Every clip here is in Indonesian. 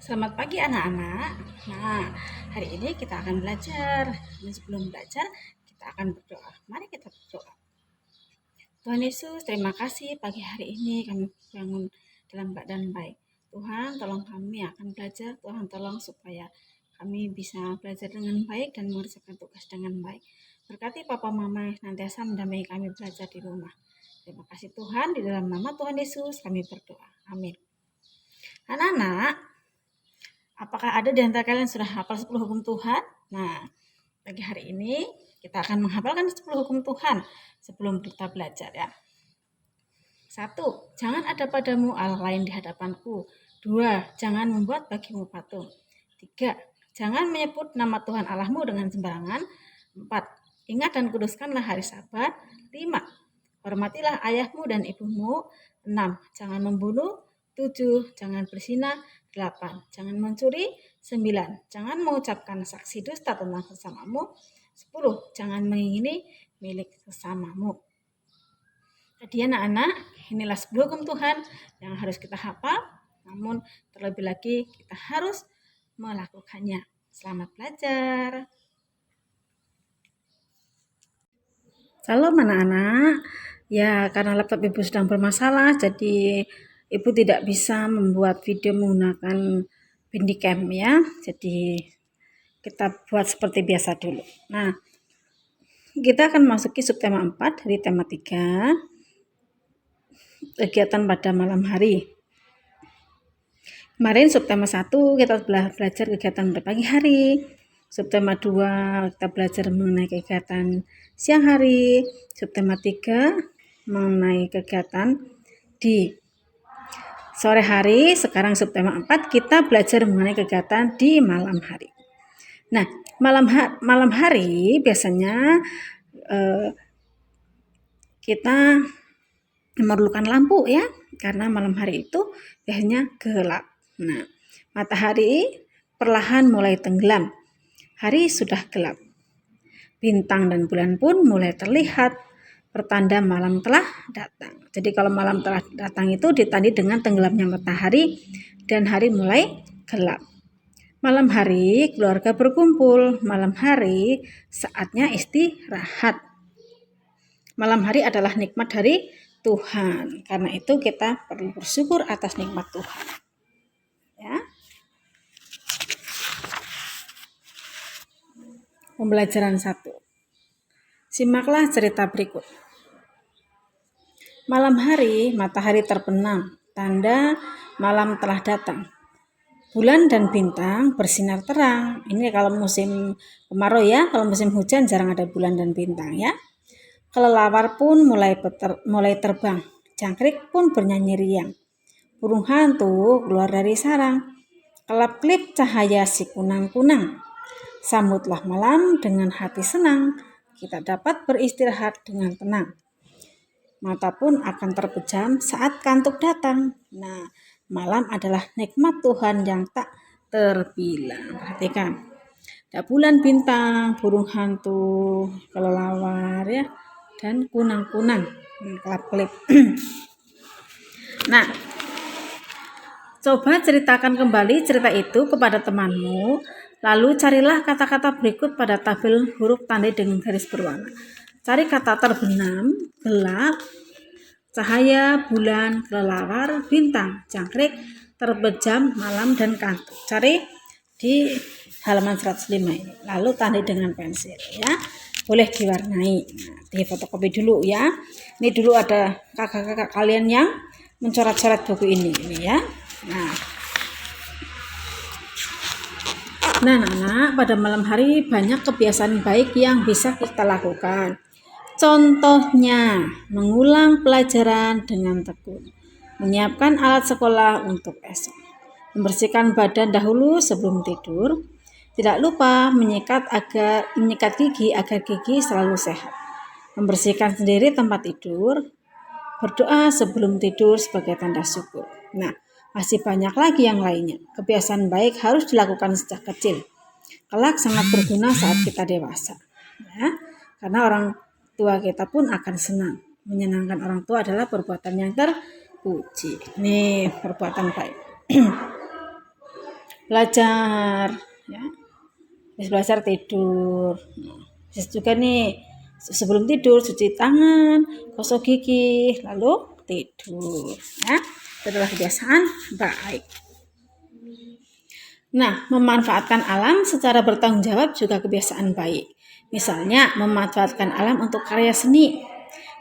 Selamat pagi anak-anak. Nah, hari ini kita akan belajar. Dan sebelum belajar, kita akan berdoa. Mari kita berdoa. Tuhan Yesus, terima kasih pagi hari ini kami bangun dalam keadaan baik. Tuhan, tolong kami akan belajar. Tuhan, tolong supaya kami bisa belajar dengan baik dan mengerjakan tugas dengan baik. Berkati Papa Mama nantiasa mendampingi kami belajar di rumah. Terima kasih Tuhan, di dalam nama Tuhan Yesus kami berdoa. Amin. Anak-anak, apakah ada di antara kalian sudah hafal 10 hukum Tuhan? Nah, pagi hari ini kita akan menghafalkan 10 hukum Tuhan sebelum kita belajar ya. 1. Jangan ada padamu Allah lain di hadapanku. 2. Jangan membuat bagimu patung. 3. Jangan menyebut nama Tuhan Allahmu dengan sembarangan. 4. Ingat dan kuduskanlah hari Sabat. 5. Hormatilah ayahmu dan ibumu. 6. Jangan membunuh. 7. Jangan berzina. 8. Jangan mencuri. 9. Jangan mengucapkan saksi dusta tentang sesamamu. 10. Jangan mengingini milik sesamamu. Jadi anak-anak, inilah 10 hukum Tuhan yang harus kita hafal. Namun terlebih lagi kita harus melakukannya. Selamat belajar. Salam anak-anak. Ya, karena laptop Ibu sedang bermasalah, jadi Ibu tidak bisa membuat video menggunakan Bandicam ya. Jadi kita buat seperti biasa dulu. Nah, kita akan masuki subtema 4 dari tema 3, kegiatan pada malam hari. Kemarin subtema 1 kita belajar kegiatan pada pagi hari. Subtema 2 kita belajar mengenai kegiatan siang hari. Subtema 3 mengenai kegiatan di sore hari. Sekarang subtema 4 kita belajar mengenai kegiatan di malam hari. Nah, malam hari biasanya kita memerlukan lampu ya, karena malam hari itu biasanya gelap. Nah, matahari perlahan mulai tenggelam. Hari sudah gelap. Bintang dan bulan pun mulai terlihat, pertanda malam telah datang. Jadi kalau malam telah datang itu ditandai dengan tenggelamnya matahari dan hari mulai gelap. Malam hari keluarga berkumpul, malam hari saatnya istirahat. Malam hari adalah nikmat dari Tuhan. Karena itu kita perlu bersyukur atas nikmat Tuhan. Ya. Pembelajaran 1. Simaklah cerita berikut. Malam hari, matahari terbenam, tanda malam telah datang. Bulan dan bintang bersinar terang. Ini kalau musim kemarau ya, kalau musim hujan jarang ada bulan dan bintang ya. Kelelawar pun mulai terbang, jangkrik pun bernyanyi riang. Burung hantu keluar dari sarang, kelap-kelip cahaya si kunang-kunang. Sambutlah malam dengan hati senang, kita dapat beristirahat dengan tenang. Mata pun akan terpejam saat kantuk datang. Nah, malam adalah nikmat Tuhan yang tak terbilang. Perhatikan, ada bulan, bintang, burung hantu, kelelawar ya, dan kunang-kunang, kelap-kelip. Nah, coba ceritakan kembali cerita itu kepada temanmu, lalu carilah kata-kata berikut pada tabel huruf tandai dengan garis berwarna. Cari kata terbenam, gelap, cahaya, bulan, kelelawar, bintang, jangkrik, terpejam, malam, dan kantuk. Cari di halaman 105 ini. Lalu tandai dengan pensil ya. Boleh diwarnai. Nah, di fotokopi dulu ya. Ini dulu ada kakak-kakak kalian yang mencoret-coret buku ini ya. Nah, anak-anak, pada malam hari banyak kebiasaan baik yang bisa kita lakukan. Contohnya, mengulang pelajaran dengan tekun, menyiapkan alat sekolah untuk esok, membersihkan badan dahulu sebelum tidur, tidak lupa menyikat gigi agar gigi selalu sehat, membersihkan sendiri tempat tidur, berdoa sebelum tidur sebagai tanda syukur. Nah, masih banyak lagi yang lainnya. Kebiasaan baik harus dilakukan sejak kecil. Kelak sangat berguna saat kita dewasa. Ya, karena orang tua kita pun akan senang. Menyenangkan orang tua adalah perbuatan yang terpuji. Ini perbuatan baik. belajar, ya. Habis belajar tidur. Habis juga nih sebelum tidur cuci tangan, gosok gigi, lalu tidur, ya. Itu adalah kebiasaan baik. Nah, memanfaatkan alam secara bertanggung jawab juga kebiasaan baik. Misalnya, memanfaatkan alam untuk karya seni.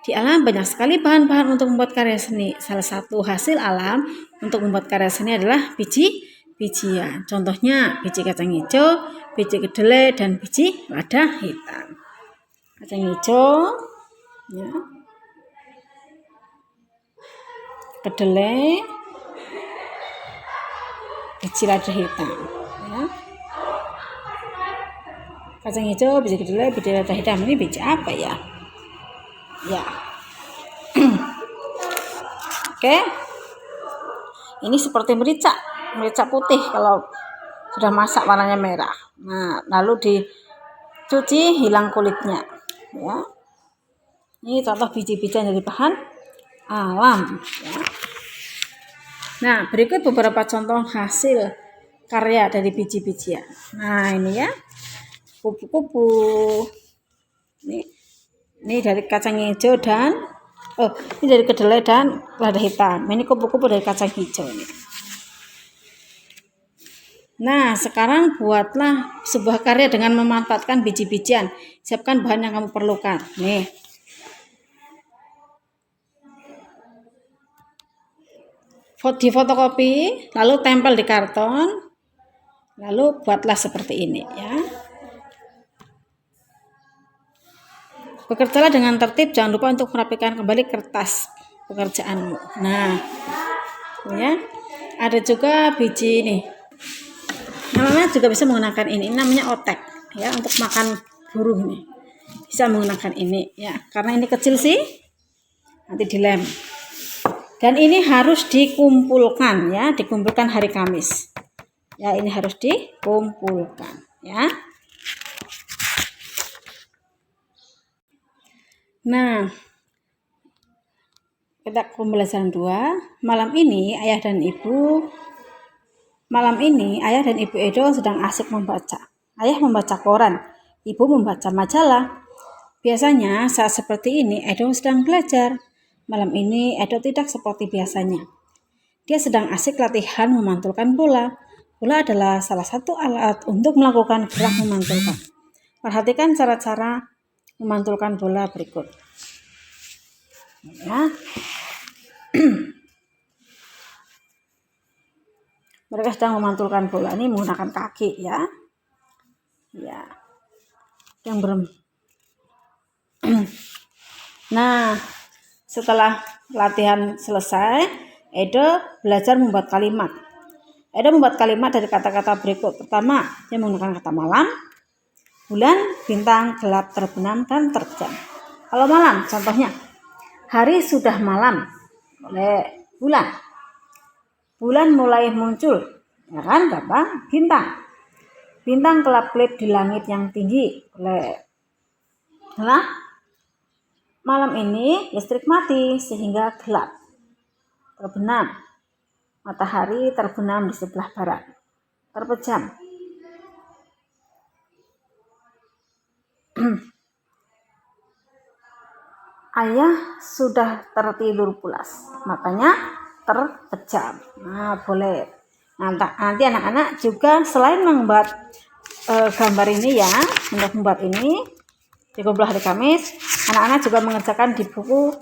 Di alam banyak sekali bahan-bahan untuk membuat karya seni. Salah satu hasil alam untuk membuat karya seni adalah biji-bijian. Contohnya biji kacang hijau, biji kedelai, dan biji lada hitam. Kacang hijau, ya. Kedelai, biji lada hitam, ya. Kacang hijau, biji kedelai, biji lada hitam, ini biji apa ya? Ya. Oke. Ini seperti merica putih kalau sudah masak warnanya merah. Nah, lalu dicuci hilang kulitnya, ya. Ini contoh biji-bijian dari bahan alam, ya. Nah, berikut beberapa contoh hasil karya dari biji-bijian. Nah, ini ya, kupu-kupu. Ini dari kacang hijau dan ini dari kedelai dan lada hitam. Ini kupu-kupu dari kacang hijau ini. Nah, sekarang buatlah sebuah karya dengan memanfaatkan biji-bijian. Siapkan bahan yang kamu perlukan. Nih. Di fotokopi, lalu tempel di karton, lalu buatlah seperti ini, ya. Bekerjalah dengan tertib, jangan lupa untuk merapikan kembali kertas pekerjaanmu. Nah, ya, ada juga biji ini. Namanya juga bisa menggunakan ini namanya otek, ya, untuk makan burung nih. Bisa menggunakan ini, ya, karena ini kecil sih, nanti dilem. Dan ini harus dikumpulkan, ya, dikumpulkan hari Kamis. Ya, ini harus dikumpulkan, ya. Nah, kita ke pembelajaran 2. Malam ini ayah dan ibu Edo sedang asik membaca. Ayah membaca koran, ibu membaca majalah. Biasanya saat seperti ini Edo sedang belajar. Malam ini Edo tidak seperti biasanya. Dia sedang asik latihan memantulkan bola. Bola adalah salah satu alat untuk melakukan gerak memantulkan. Perhatikan cara-cara memantulkan bola berikut. Ya. Mereka sedang memantulkan bola ini menggunakan kaki, ya. Ya. Yang Nah, setelah latihan selesai, Edo belajar membuat kalimat. Edo membuat kalimat dari kata-kata berikut. Pertama, dia menggunakan kata malam, bulan, bintang, gelap, terbenam, dan terjam. Kalau malam, contohnya, hari sudah malam oleh bulan. Bulan mulai muncul, ya kan, gampang. Bintang. Bintang kelap-kelip di langit yang tinggi oleh malam ini listrik mati sehingga gelap. Terbenam. Matahari terbenam di sebelah barat. Terpejam. Ayah sudah tertidur pulas. Matanya terpejam. Nah, boleh. Nanti anak-anak juga selain membuat gambar ini, ya, untuk membuat ini dikumpul hari Kamis, anak-anak juga mengerjakan di buku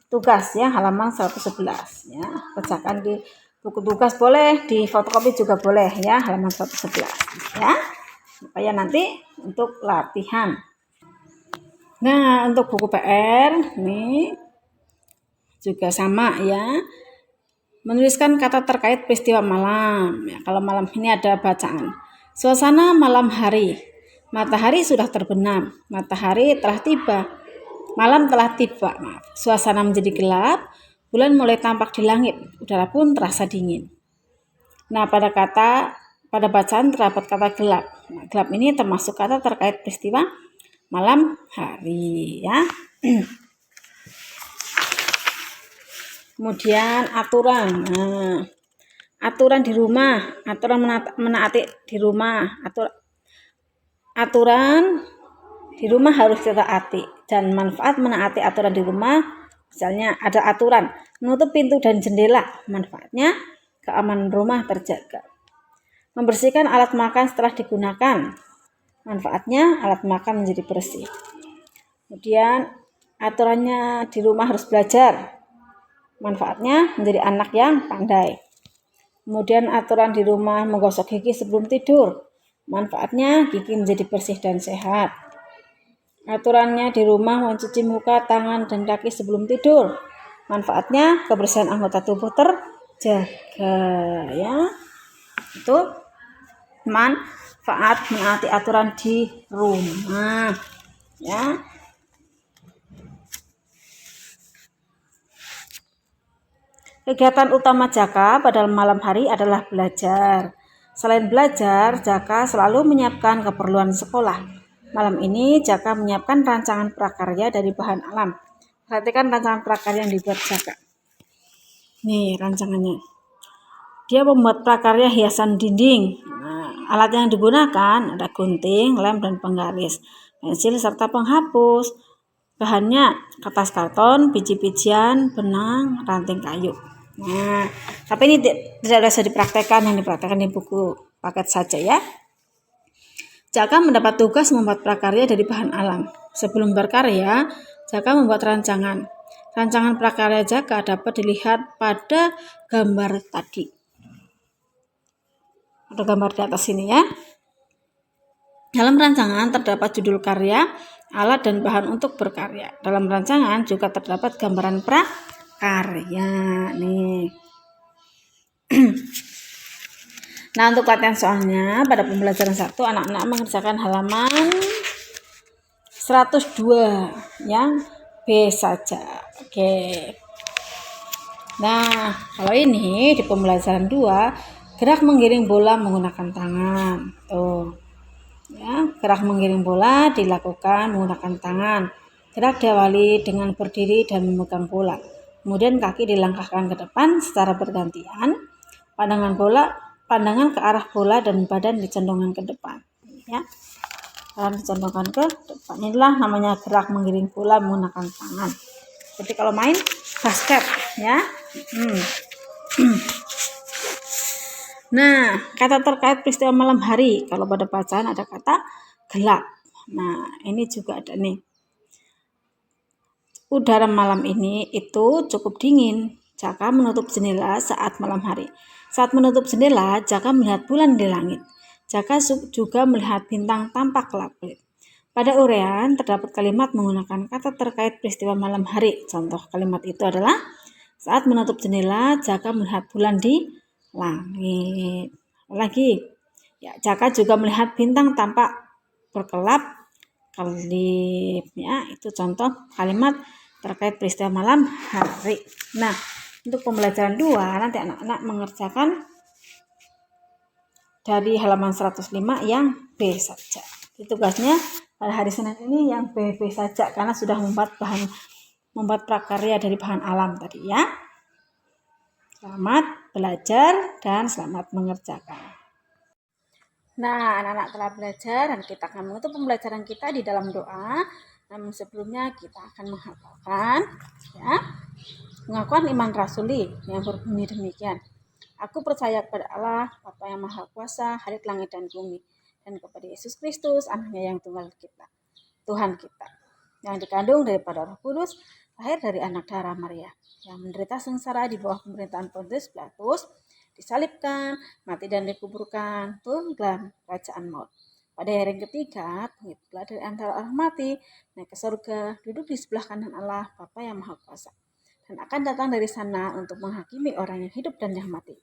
tugas, ya, halaman 111, ya. Kerjakan di buku tugas boleh, di fotokopi juga boleh, ya, halaman 111, ya, supaya nanti untuk latihan. Nah, untuk buku PR ini juga sama, ya. Menuliskan kata terkait peristiwa malam, ya. Kalau malam ini ada bacaan. Suasana malam hari. Matahari sudah terbenam. Matahari telah tiba. Malam telah tiba. Suasana menjadi gelap. Bulan mulai tampak di langit. Udara pun terasa dingin. Nah, pada bacaan terdapat kata gelap. Nah, gelap ini termasuk kata terkait peristiwa malam hari, ya. Kemudian aturan. Nah, aturan di rumah, aturan menaati di rumah, aturan di rumah harus ditaati, dan manfaat menaati aturan di rumah, misalnya ada aturan menutup pintu dan jendela, manfaatnya keamanan rumah terjaga. Membersihkan alat makan setelah digunakan, manfaatnya alat makan menjadi bersih. Kemudian aturannya di rumah harus belajar, manfaatnya menjadi anak yang pandai. Kemudian aturan di rumah menggosok gigi sebelum tidur, manfaatnya gigi menjadi bersih dan sehat. Aturannya di rumah mencuci muka, tangan, dan kaki sebelum tidur, manfaatnya kebersihan anggota tubuh terjaga, ya. Itu manfaat menaati aturan di rumah, ya. Kegiatan utama Jaka pada malam hari adalah belajar. Selain belajar, Jaka selalu menyiapkan keperluan sekolah. Malam ini Jaka menyiapkan rancangan prakarya dari bahan alam. Perhatikan rancangan prakarya yang dibuat Jaka. Nih rancangannya. Dia membuat prakarya hiasan dinding. Nah, alat yang digunakan ada gunting, lem, dan penggaris, pensil, serta penghapus. Bahannya kertas karton, biji-bijian, benang, ranting kayu. Nah, tapi ini tidak bisa dipraktekkan, yang dipraktekkan di buku paket saja, ya. Jaka mendapat tugas membuat prakarya dari bahan alam. Sebelum berkarya, Jaka membuat rancangan. Rancangan prakarya Jaka dapat dilihat pada gambar tadi. Ada gambar di atas sini, ya. Dalam rancangan terdapat judul karya, alat, dan bahan untuk berkarya. Dalam rancangan juga terdapat gambaran prakarya. Nih. Nah, untuk latihan soalnya pada pembelajaran 1, anak-anak mengerjakan halaman 102 yang B saja. Oke. Nah, kalau ini di pembelajaran 2, gerak menggiring bola menggunakan tangan. Tuh. Ya, gerak menggiring bola dilakukan menggunakan tangan. Gerak diawali dengan berdiri dan memegang bola. Kemudian kaki dilangkahkan ke depan secara bergantian. Pandangan ke arah bola dan badan dicentungkan ke depan, ya. Badan dicentungkan ke depan. Inilah namanya gerak menggiring bola menggunakan tangan. Seperti kalau main basket, ya. Nah, kata terkait peristiwa malam hari. Kalau pada bacaan ada kata gelap. Nah, ini juga ada nih. Udara malam ini itu cukup dingin. Jaka menutup jendela saat malam hari. Saat menutup jendela, Jaka melihat bulan di langit. Jaka juga melihat bintang tampak gelap-gelip. Pada uraian terdapat kalimat menggunakan kata terkait peristiwa malam hari. Contoh kalimat itu adalah saat menutup jendela, Jaka melihat bulan di langit. Lagi, ya, Jaka juga melihat bintang tampak berkelap-kelip, ya. Itu contoh kalimat terkait peristiwa malam hari. Nah, untuk pembelajaran 2 nanti anak-anak mengerjakan dari halaman 105 yang B saja. Itu tugasnya pada hari Senin ini yang B saja karena sudah membuat prakarya dari bahan alam tadi, ya. Selamat belajar dan selamat mengerjakan. Nah, anak-anak telah belajar dan kita akan menutup pembelajaran kita di dalam doa. Namun sebelumnya kita akan menghafalkan, ya, pengakuan iman rasuli yang berbunyi demikian. Aku percaya kepada Allah, Bapa yang Maha Kuasa, Halik langit dan bumi, dan kepada Yesus Kristus, Anaknya yang tunggal kita, Tuhan kita, yang dikandung daripada Roh Kudus, lahir dari anak darah Maria, yang menderita sengsara di bawah pemerintahan Pontius Pilatus, disalibkan, mati dan dikuburkan, turun dalam kerajaan maut. Pada hari ketiga, bangkitlah dari antara orang mati, naik ke surga, duduk di sebelah kanan Allah, Bapa yang Maha Kuasa, dan akan datang dari sana untuk menghakimi orang yang hidup dan yang mati.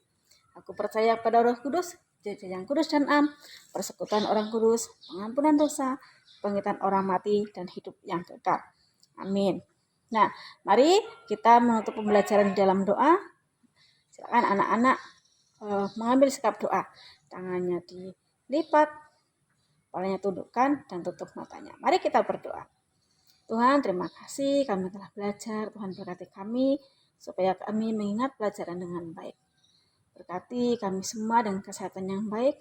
Aku percaya pada Roh Kudus, Gereja yang kudus dan am, persekutuan orang kudus, pengampunan dosa, bangkitan orang mati, dan hidup yang kekal. Amin. Nah, mari kita menutup pembelajaran di dalam doa. Silakan anak-anak mengambil sikap doa. Tangannya dilipat, kepalanya tundukkan, dan tutup matanya. Mari kita berdoa. Tuhan, terima kasih kami telah belajar. Tuhan berkati kami supaya kami mengingat pelajaran dengan baik. Berkati kami semua dengan kesehatan yang baik,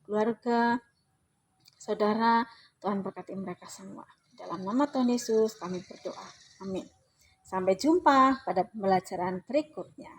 keluarga, saudara. Tuhan berkati mereka semua. Dalam nama Tuhan Yesus kami berdoa. Amin. Sampai jumpa pada pembelajaran berikutnya.